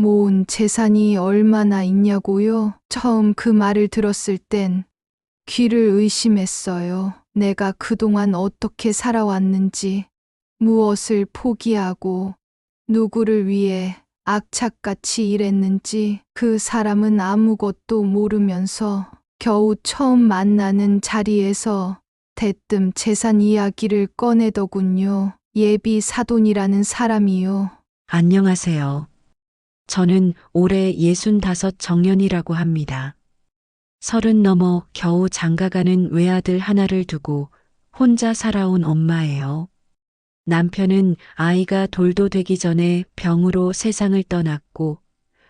모은 재산이 얼마나 있냐고요? 처음 그 말을 들었을 땐 귀를 의심했어요. 내가 그동안 어떻게 살아왔는지, 무엇을 포기하고, 누구를 위해 악착같이 일했는지 그 사람은 아무것도 모르면서 겨우 처음 만나는 자리에서 대뜸 재산 이야기를 꺼내더군요. 예비 사돈이라는 사람이요. 안녕하세요. 저는 올해 65 정년이라고 합니다. 30 넘어 겨우 장가가는 외아들 하나를 두고 혼자 살아온 엄마예요. 남편은 아이가 돌도 되기 전에 병으로 세상을 떠났고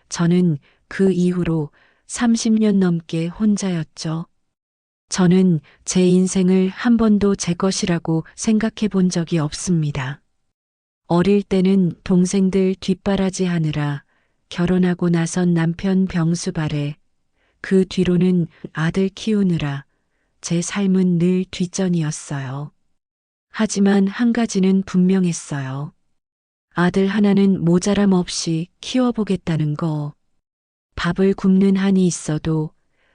저는 그 이후로 30년 넘게 혼자였죠. 저는 제 인생을 한 번도 제 것이라고 생각해 본 적이 없습니다. 어릴 때는 동생들 뒷바라지 하느라 결혼하고 나선 남편 병수발에 그 뒤로는 아들 키우느라 제 삶은 늘 뒷전이었어요. 하지만 한 가지는 분명했어요. 아들 하나는 모자람 없이 키워보겠다는 거. 밥을 굶는 한이 있어도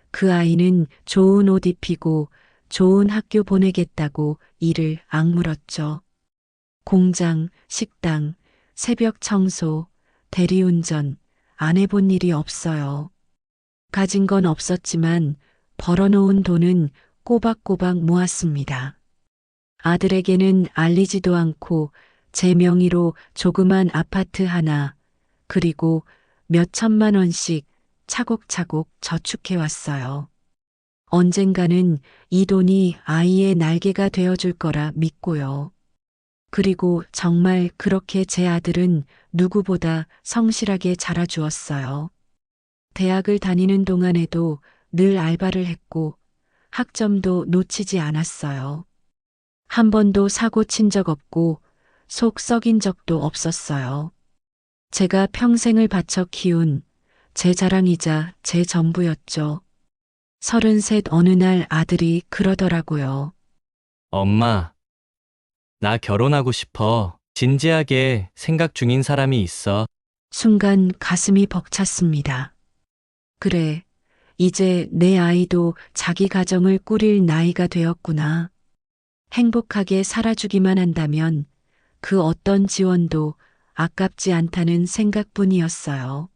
그 아이는 좋은 옷 입히고 좋은 학교 보내겠다고 이를 악물었죠. 공장, 식당, 새벽 청소, 대리운전, 안 해본 일이 없어요. 가진 건 없었지만 벌어놓은 돈은 꼬박꼬박 모았습니다. 아들에게는 알리지도 않고 제 명의로 조그만 아파트 하나, 그리고 몇 천만 원씩 차곡차곡 저축해 왔어요. 언젠가는 이 돈이 아이의 날개가 되어줄 거라 믿고요. 그리고 정말 그렇게 제 아들은 누구보다 성실하게 자라주었어요. 대학을 다니는 동안에도 늘 알바를 했고 학점도 놓치지 않았어요. 한 번도 사고 친 적 없고 속 썩인 적도 없었어요. 제가 평생을 바쳐 키운 제 자랑이자 제 전부였죠. 33 어느 날 아들이 그러더라고요. 엄마, 나 결혼하고 싶어. 진지하게 생각 중인 사람이 있어. 순간 가슴이 벅찼습니다. 그래, 이제 내 아이도 자기 가정을 꾸릴 나이가 되었구나. 행복하게 살아주기만 한다면 그 어떤 지원도 아깝지 않다는 생각뿐이었어요.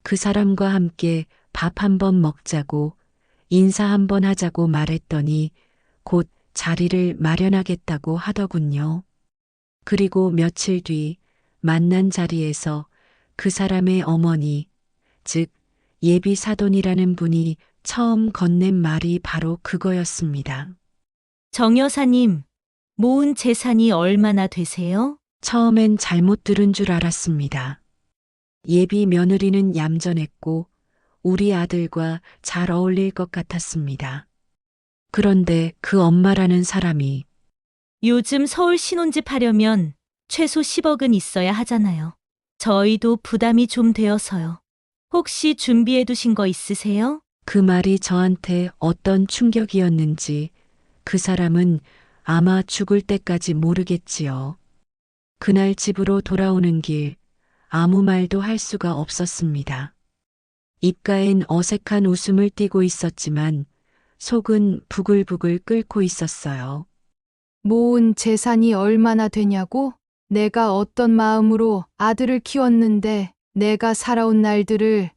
그 사람과 함께 밥 한 번 먹자고 인사 한 번 하자고 말했더니 곧 자리를 마련하겠다고 하더군요. 그리고 며칠 뒤 만난 자리에서 그 사람의 어머니, 즉 예비 사돈이라는 분이 처음 건넨 말이 바로 그거였습니다. 정 여사님, 모은 재산이 얼마나 되세요? 처음엔 잘못 들은 줄 알았습니다. 예비 며느리는 얌전했고 우리 아들과 잘 어울릴 것 같았습니다. 그런데 그 엄마라는 사람이 요즘 서울 신혼집 하려면 최소 10억은 있어야 하잖아요. 저희도 부담이 좀 되어서요. 혹시 준비해 두신 거 있으세요? 그 말이 저한테 어떤 충격이었는지 그 사람은 아마 죽을 때까지 모르겠지요. 그날 집으로 돌아오는 길 아무 말도 할 수가 없었습니다. 입가엔 어색한 웃음을 띠고 있었지만 속은 부글부글 끓고 있었어요. 모은 재산이 얼마나 되냐고? 내가 어떤 마음으로 아들을 키웠는데 내가 살아온 날들을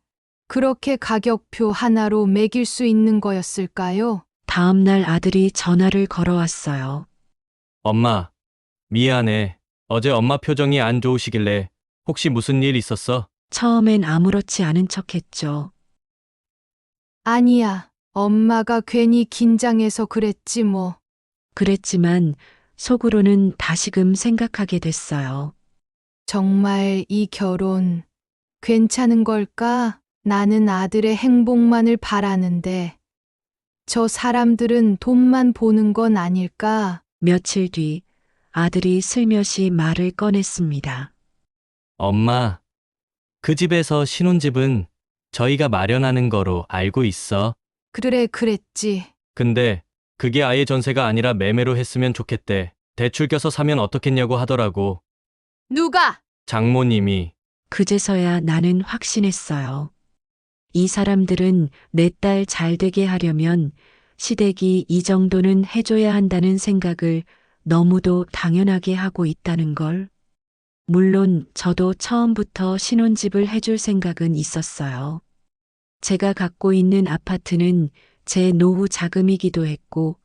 그렇게 가격표 하나로 매길 수 있는 거였을까요? 다음 날 아들이 전화를 걸어왔어요. 엄마, 미안해. 어제 엄마 표정이 안 좋으시길래 혹시 무슨 일 있었어? 처음엔 아무렇지 않은 척했죠. 아니야. 엄마가 괜히 긴장해서 그랬지 뭐. 그랬지만 속으로는 다시금 생각하게 됐어요. 정말 이 결혼 괜찮은 걸까? 나는 아들의 행복만을 바라는데 저 사람들은 돈만 보는 건 아닐까? 며칠 뒤 아들이 슬며시 말을 꺼냈습니다. 엄마, 그 집에서 신혼집은 저희가 마련하는 거로 알고 있어. 그래, 그랬지. 근데 그게 아예 전세가 아니라 매매로 했으면 좋겠대. 대출 껴서 사면 어떻겠냐고 하더라고. 누가? 장모님이. 그제서야 나는 확신했어요. 이 사람들은 내 딸 잘 되게 하려면 시댁이 이 정도는 해줘야 한다는 생각을 너무도 당연하게 하고 있다는 걸. 물론 저도 처음부터 신혼집을 해줄 생각은 있었어요. 제가 갖고 있는 아파트는 제 노후 자금이기도 했고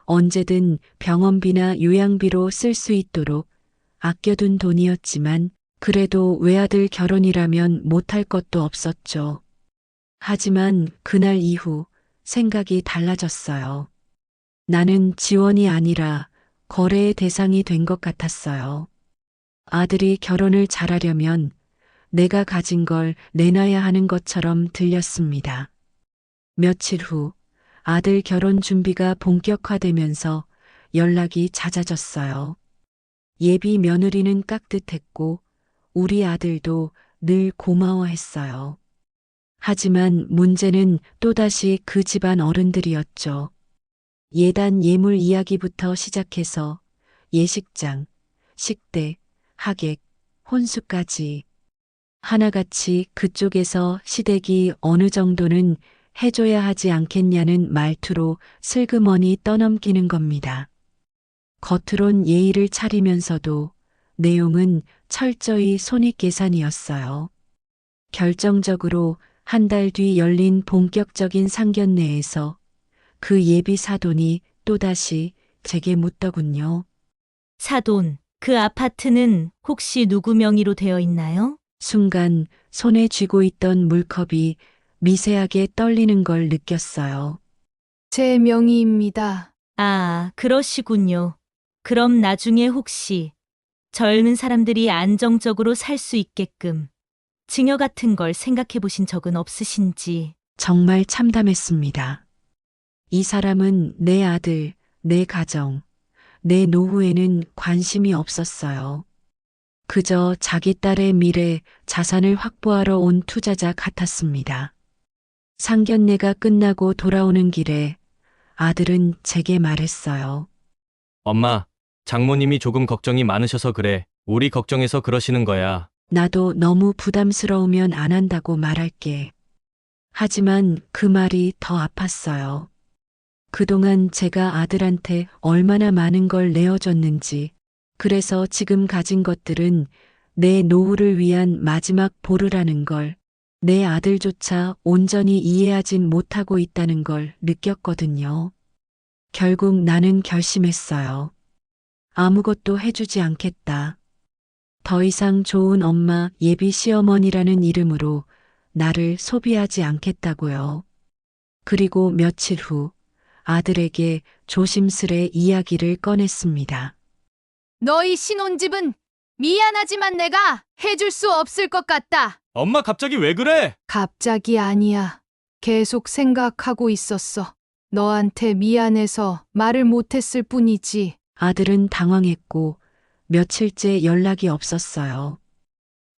언제든 병원비나 요양비로 쓸 수 있도록 아껴둔 돈이었지만 그래도 외아들 결혼이라면 못할 것도 없었죠. 하지만 그날 이후 생각이 달라졌어요. 나는 지원이 아니라 거래의 대상이 된 것 같았어요. 아들이 결혼을 잘하려면 내가 가진 걸 내놔야 하는 것처럼 들렸습니다. 며칠 후 아들 결혼 준비가 본격화되면서 연락이 잦아졌어요. 예비 며느리는 깍듯했고 우리 아들도 늘 고마워했어요. 하지만 문제는 또다시 그 집안 어른들이었죠. 예단 예물 이야기부터 시작해서 예식장, 식대, 하객, 혼수까지 하나같이 그쪽에서 시댁이 어느 정도는 해줘야 하지 않겠냐는 말투로 슬그머니 떠넘기는 겁니다. 겉으론 예의를 차리면서도 내용은 철저히 손익계산이었어요. 결정적으로 한 달 뒤 열린 본격적인 상견례에서 그 예비 사돈이 또다시 제게 묻더군요. 사돈, 그 아파트는 혹시 누구 명의로 되어 있나요? 순간 손에 쥐고 있던 물컵이 미세하게 떨리는 걸 느꼈어요. 제 명의입니다. 아, 그러시군요. 그럼 나중에 혹시 젊은 사람들이 안정적으로 살 수 있게끔 증여 같은 걸 생각해 보신 적은 없으신지. 정말 참담했습니다. 이 사람은 내 아들, 내 가정, 내 노후에는 관심이 없었어요. 그저 자기 딸의 미래, 자산을 확보하러 온 투자자 같았습니다. 상견례가 끝나고 돌아오는 길에 아들은 제게 말했어요. 엄마, 장모님이 조금 걱정이 많으셔서 그래. 우리 걱정해서 그러시는 거야. 나도 너무 부담스러우면 안 한다고 말할게. 하지만 그 말이 더 아팠어요. 그동안 제가 아들한테 얼마나 많은 걸 내어줬는지, 그래서 지금 가진 것들은 내 노후를 위한 마지막 보루라는 걸, 내 아들조차 온전히 이해하진 못하고 있다는 걸 느꼈거든요. 결국 나는 결심했어요. 아무것도 해주지 않겠다. 더 이상 좋은 엄마, 예비 시어머니라는 이름으로 나를 소비하지 않겠다고요. 그리고 며칠 후 아들에게 조심스레 이야기를 꺼냈습니다. 너희 신혼집은 미안하지만 내가 해줄 수 없을 것 같다. 엄마 갑자기 왜 그래? 갑자기 아니야. 계속 생각하고 있었어. 너한테 미안해서 말을 못했을 뿐이지. 아들은 당황했고 며칠째 연락이 없었어요.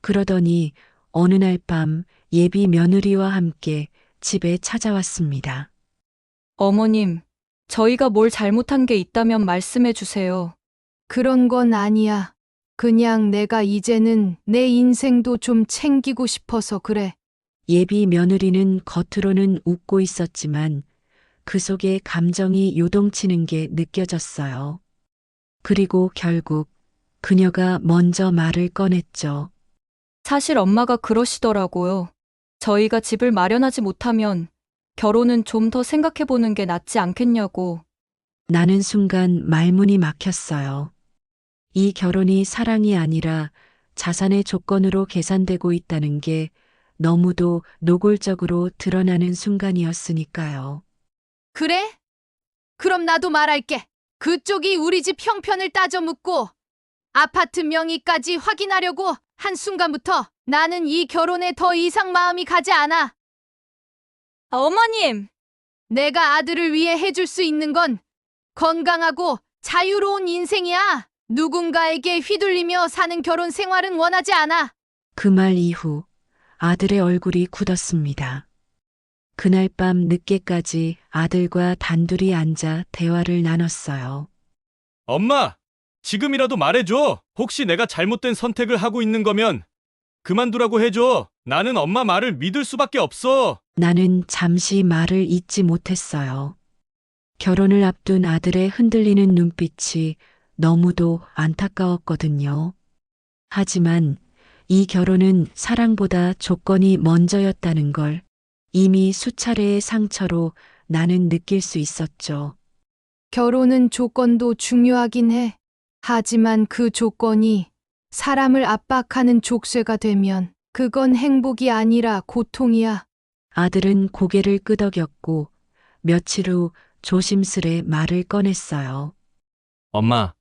그러더니 어느 날 밤 예비 며느리와 함께 집에 찾아왔습니다. 어머님, 저희가 뭘 잘못한 게 있다면 말씀해 주세요. 그런 건 아니야. 그냥 내가 이제는 내 인생도 좀 챙기고 싶어서 그래. 예비 며느리는 겉으로는 웃고 있었지만 그 속에 감정이 요동치는 게 느껴졌어요. 그리고 결국 그녀가 먼저 말을 꺼냈죠. 사실 엄마가 그러시더라고요. 저희가 집을 마련하지 못하면 결혼은 좀 더 생각해 보는 게 낫지 않겠냐고. 나는 순간 말문이 막혔어요. 이 결혼이 사랑이 아니라 자산의 조건으로 계산되고 있다는 게 너무도 노골적으로 드러나는 순간이었으니까요. 그래? 그럼 나도 말할게. 그쪽이 우리 집 형편을 따져 묻고 아파트 명의까지 확인하려고 한 순간부터 나는 이 결혼에 더 이상 마음이 가지 않아. 어머님! 내가 아들을 위해 해줄 수 있는 건 건강하고 자유로운 인생이야. 누군가에게 휘둘리며 사는 결혼 생활은 원하지 않아. 그 말 이후 아들의 얼굴이 굳었습니다. 그날 밤 늦게까지 아들과 단둘이 앉아 대화를 나눴어요. 엄마, 지금이라도 말해줘. 혹시 내가 잘못된 선택을 하고 있는 거면 그만두라고 해줘. 나는 엄마 말을 믿을 수밖에 없어. 나는 잠시 말을 잇지 못했어요. 결혼을 앞둔 아들의 흔들리는 눈빛이 너무도 안타까웠거든요. 하지만 이 결혼은 사랑보다 조건이 먼저였다는 걸 이미 수차례의 상처로 나는 느낄 수 있었죠. 결혼은 조건도 중요하긴 해. 하지만 그 조건이 사람을 압박하는 족쇄가 되면 그건 행복이 아니라 고통이야. 아들은 고개를 끄덕였고 며칠 후 조심스레 말을 꺼냈어요. 엄마,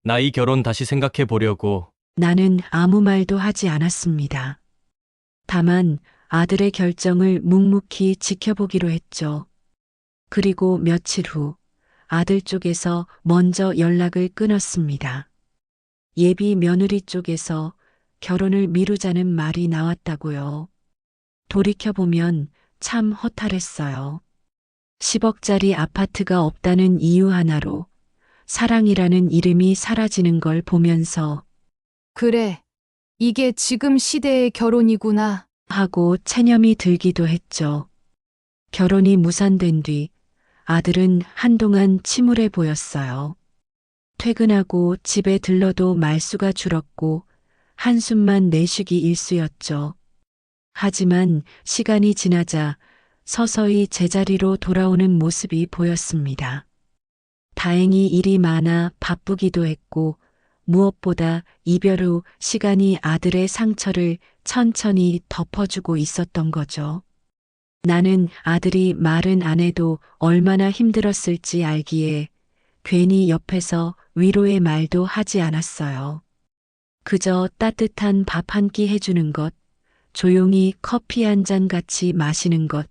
나 이 결혼 다시 생각해 보려고. 나는 아무 말도 하지 않았습니다. 다만 아들의 결정을 묵묵히 지켜보기로 했죠. 그리고 며칠 후 아들 쪽에서 먼저 연락을 끊었습니다. 예비 며느리 쪽에서 결혼을 미루자는 말이 나왔다고요. 돌이켜보면 참 허탈했어요. 10억짜리 아파트가 없다는 이유 하나로 사랑이라는 이름이 사라지는 걸 보면서 그래. 이게 지금 시대의 결혼이구나. 하고 체념이 들기도 했죠. 결혼이 무산된 뒤 아들은 한동안 침울해 보였어요. 퇴근하고 집에 들러도 말수가 줄었고 한숨만 내쉬기 일쑤였죠. 하지만 시간이 지나자 서서히 제자리로 돌아오는 모습이 보였습니다. 다행히 일이 많아 바쁘기도 했고 무엇보다 이별 후 시간이 아들의 상처를 천천히 덮어주고 있었던 거죠. 나는 아들이 말은 안 해도 얼마나 힘들었을지 알기에 괜히 옆에서 위로의 말도 하지 않았어요. 그저 따뜻한 밥 한 끼 해주는 것, 조용히 커피 한 잔 같이 마시는 것,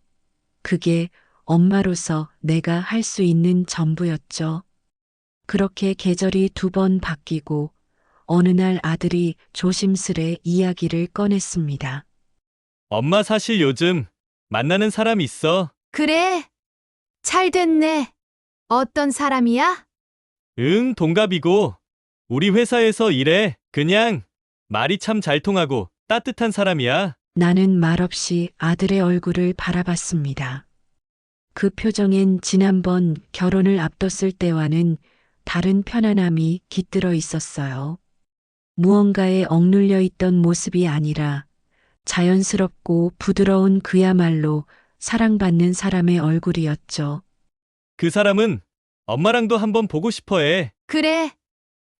그게 엄마로서 내가 할 수 있는 전부였죠. 그렇게 계절이 2번 바뀌고 어느 날 아들이 조심스레 이야기를 꺼냈습니다. 엄마 사실 요즘 만나는 사람 있어. 그래. 잘 됐네. 어떤 사람이야? 응, 동갑이고. 우리 회사에서 일해. 그냥 말이 참 잘 통하고 따뜻한 사람이야. 나는 말없이 아들의 얼굴을 바라봤습니다. 그 표정엔 지난번 결혼을 앞뒀을 때와는 다른 편안함이 깃들어 있었어요. 무언가에 억눌려 있던 모습이 아니라 자연스럽고 부드러운 그야말로 사랑받는 사람의 얼굴이었죠. 그 사람은 엄마랑도 한번 보고 싶어 해. 그래.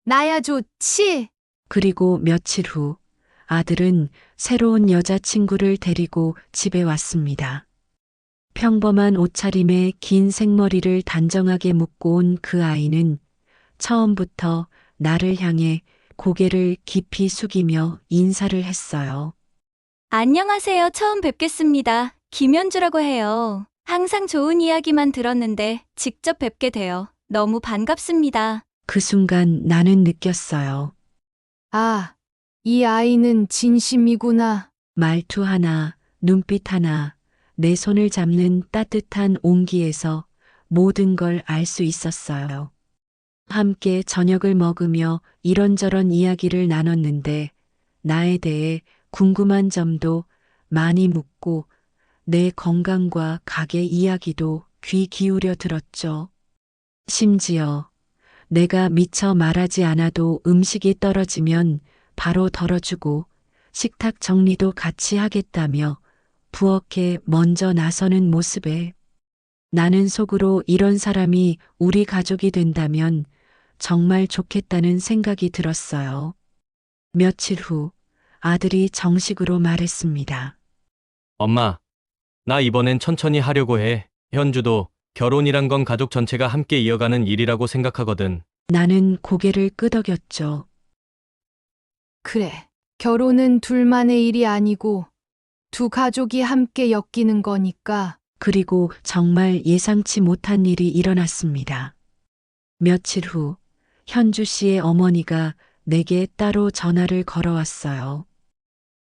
나야 좋지. 그리고 며칠 후 아들은 새로운 여자친구를 데리고 집에 왔습니다. 평범한 옷차림에 긴 생머리를 단정하게 묶고 온 그 아이는 처음부터 나를 향해 고개를 깊이 숙이며 인사를 했어요. 안녕하세요. 처음 뵙겠습니다. 김현주라고 해요. 항상 좋은 이야기만 들었는데 직접 뵙게 되어 너무 반갑습니다. 그 순간 나는 느꼈어요. 아, 이 아이는 진심이구나. 말투 하나, 눈빛 하나, 내 손을 잡는 따뜻한 온기에서 모든 걸 알 수 있었어요. 함께 저녁을 먹으며 이런저런 이야기를 나눴는데 나에 대해 궁금한 점도 많이 묻고 내 건강과 가게 이야기도 귀 기울여 들었죠. 심지어 내가 미처 말하지 않아도 음식이 떨어지면 바로 덜어주고 식탁 정리도 같이 하겠다며 부엌에 먼저 나서는 모습에 나는 속으로 이런 사람이 우리 가족이 된다면 정말 좋겠다는 생각이 들었어요. 며칠 후 아들이 정식으로 말했습니다. 엄마, 나 이번엔 천천히 하려고 해. 현주도 결혼이란 건 가족 전체가 함께 이어가는 일이라고 생각하거든. 나는 고개를 끄덕였죠. 그래. 결혼은 둘만의 일이 아니고 두 가족이 함께 엮이는 거니까. 그리고 정말 예상치 못한 일이 일어났습니다. 며칠 후 현주 씨의 어머니가 내게 따로 전화를 걸어왔어요.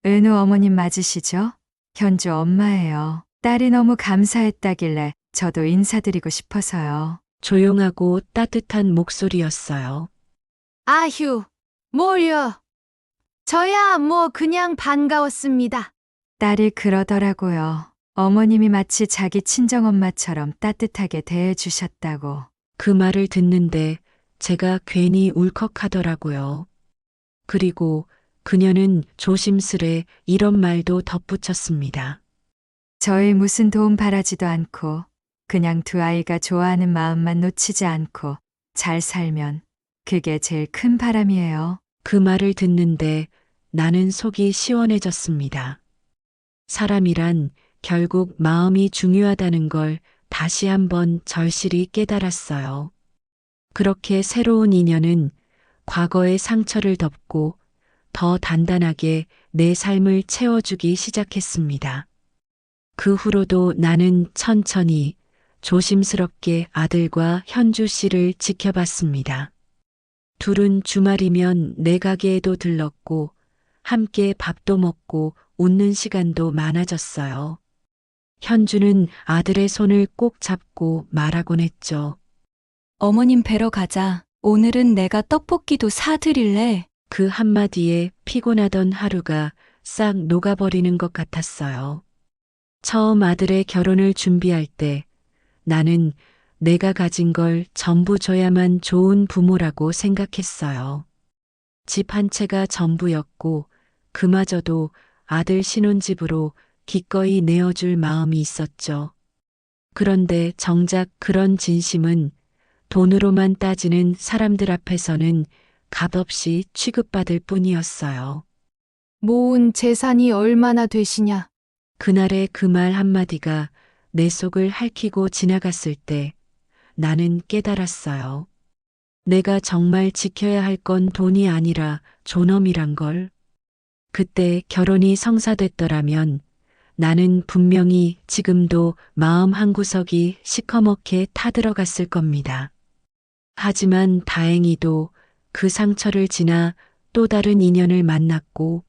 은우 어머님 맞으시죠? 현주 엄마예요. 딸이 너무 감사했다길래 저도 인사드리고 싶어서요. 조용하고 따뜻한 목소리였어요. 아휴, 뭘요? 저야 뭐 그냥 반가웠습니다. 딸이 그러더라고요. 어머님이 마치 자기 친정엄마처럼 따뜻하게 대해주셨다고. 그 말을 듣는데 제가 괜히 울컥하더라고요. 그리고 그녀는 조심스레 이런 말도 덧붙였습니다. 저희 무슨 도움 바라지도 않고 그냥 두 아이가 좋아하는 마음만 놓치지 않고 잘 살면 그게 제일 큰 바람이에요. 그 말을 듣는데 나는 속이 시원해졌습니다. 사람이란 결국 마음이 중요하다는 걸 다시 한번 절실히 깨달았어요. 그렇게 새로운 인연은 과거의 상처를 덮고 더 단단하게 내 삶을 채워주기 시작했습니다. 그 후로도 나는 천천히 조심스럽게 아들과 현주 씨를 지켜봤습니다. 둘은 주말이면 내 가게에도 들렀고 함께 밥도 먹고 웃는 시간도 많아졌어요. 현주는 아들의 손을 꼭 잡고 말하곤 했죠. 어머님 뵈러 가자. 오늘은 내가 떡볶이도 사드릴래. 그 한마디에 피곤하던 하루가 싹 녹아버리는 것 같았어요. 처음 아들의 결혼을 준비할 때 나는 내가 가진 걸 전부 줘야만 좋은 부모라고 생각했어요. 집 한 채가 전부였고 그마저도 아들 신혼집으로 기꺼이 내어줄 마음이 있었죠. 그런데 정작 그런 진심은 돈으로만 따지는 사람들 앞에서는 값없이 취급받을 뿐이었어요. 모은 재산이 얼마나 되시냐? 그날의 그 말 한마디가 내 속을 핥히고 지나갔을 때 나는 깨달았어요. 내가 정말 지켜야 할 건 돈이 아니라 존엄이란 걸. 그때 결혼이 성사됐더라면 나는 분명히 지금도 마음 한구석이 시커멓게 타들어갔을 겁니다. 하지만 다행히도 그 상처를 지나 또 다른 인연을 만났고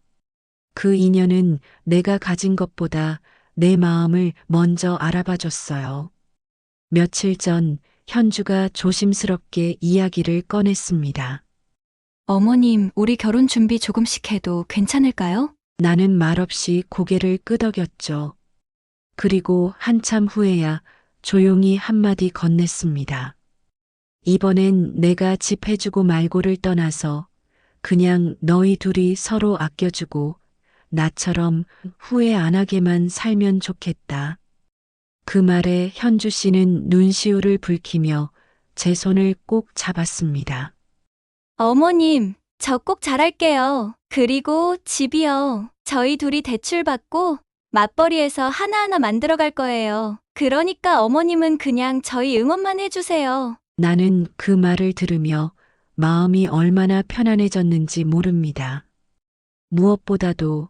그 인연은 내가 가진 것보다 내 마음을 먼저 알아봐 줬어요. 며칠 전 현주가 조심스럽게 이야기를 꺼냈습니다. 어머님, 우리 결혼 준비 조금씩 해도 괜찮을까요? 나는 말없이 고개를 끄덕였죠. 그리고 한참 후에야 조용히 한마디 건넸습니다. 이번엔 내가 집 해주고 말고를 떠나서 그냥 너희 둘이 서로 아껴주고 나처럼 후회 안 하게만 살면 좋겠다. 그 말에 현주 씨는 눈시울을 붉히며 제 손을 꼭 잡았습니다. 어머님, 저 꼭 잘할게요. 그리고 집이요. 저희 둘이 대출 받고 맞벌이해서 하나하나 만들어 갈 거예요. 그러니까 어머님은 그냥 저희 응원만 해주세요. 나는 그 말을 들으며 마음이 얼마나 편안해졌는지 모릅니다. 무엇보다도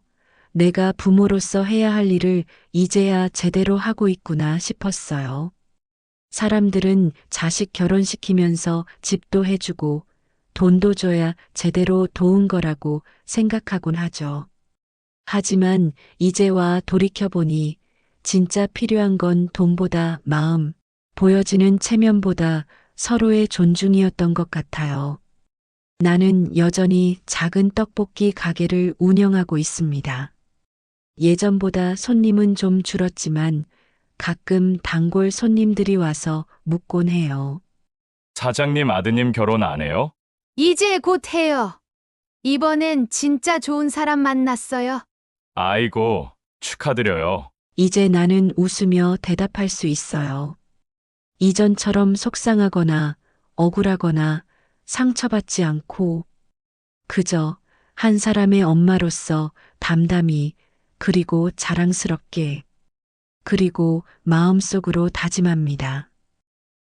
내가 부모로서 해야 할 일을 이제야 제대로 하고 있구나 싶었어요. 사람들은 자식 결혼시키면서 집도 해주고 돈도 줘야 제대로 도운 거라고 생각하곤 하죠. 하지만 이제와 돌이켜보니 진짜 필요한 건 돈보다 마음, 보여지는 체면보다 서로의 존중이었던 것 같아요. 나는 여전히 작은 떡볶이 가게를 운영하고 있습니다. 예전보다 손님은 좀 줄었지만 가끔 단골 손님들이 와서 묵곤 해요. 사장님 아드님 결혼 안 해요? 이제 곧 해요. 이번엔 진짜 좋은 사람 만났어요. 아이고, 축하드려요. 이제 나는 웃으며 대답할 수 있어요. 이전처럼 속상하거나 억울하거나 상처받지 않고 그저 한 사람의 엄마로서 담담히 그리고 자랑스럽게 그리고 마음속으로 다짐합니다.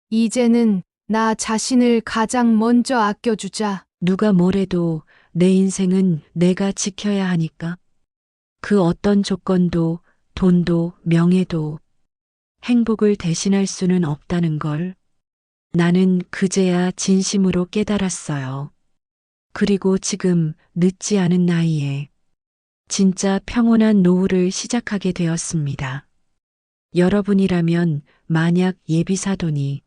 이제는 나 자신을 가장 먼저 아껴주자. 누가 뭐래도 내 인생은 내가 지켜야 하니까. 그 어떤 조건도 돈도 명예도 행복을 대신할 수는 없다는 걸 나는 그제야 진심으로 깨달았어요. 그리고 지금 늦지 않은 나이에 진짜 평온한 노후를 시작하게 되었습니다. 여러분이라면 만약 예비사돈이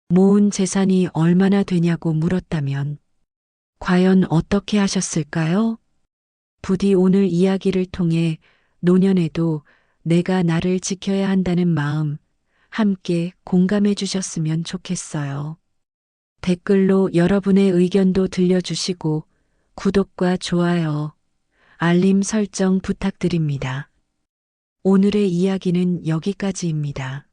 모은 재산이 얼마나 되냐고 물었다면 과연 어떻게 하셨을까요? 부디 오늘 이야기를 통해 노년에도 내가 나를 지켜야 한다는 마음 함께 공감해 주셨으면 좋겠어요. 댓글로 여러분의 의견도 들려주시고 구독과 좋아요, 알림 설정 부탁드립니다. 오늘의 이야기는 여기까지입니다.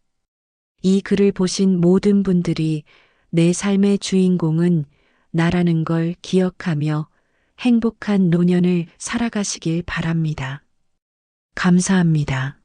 이 글을 보신 모든 분들이 내 삶의 주인공은 나라는 걸 기억하며 행복한 노년을 살아가시길 바랍니다. 감사합니다.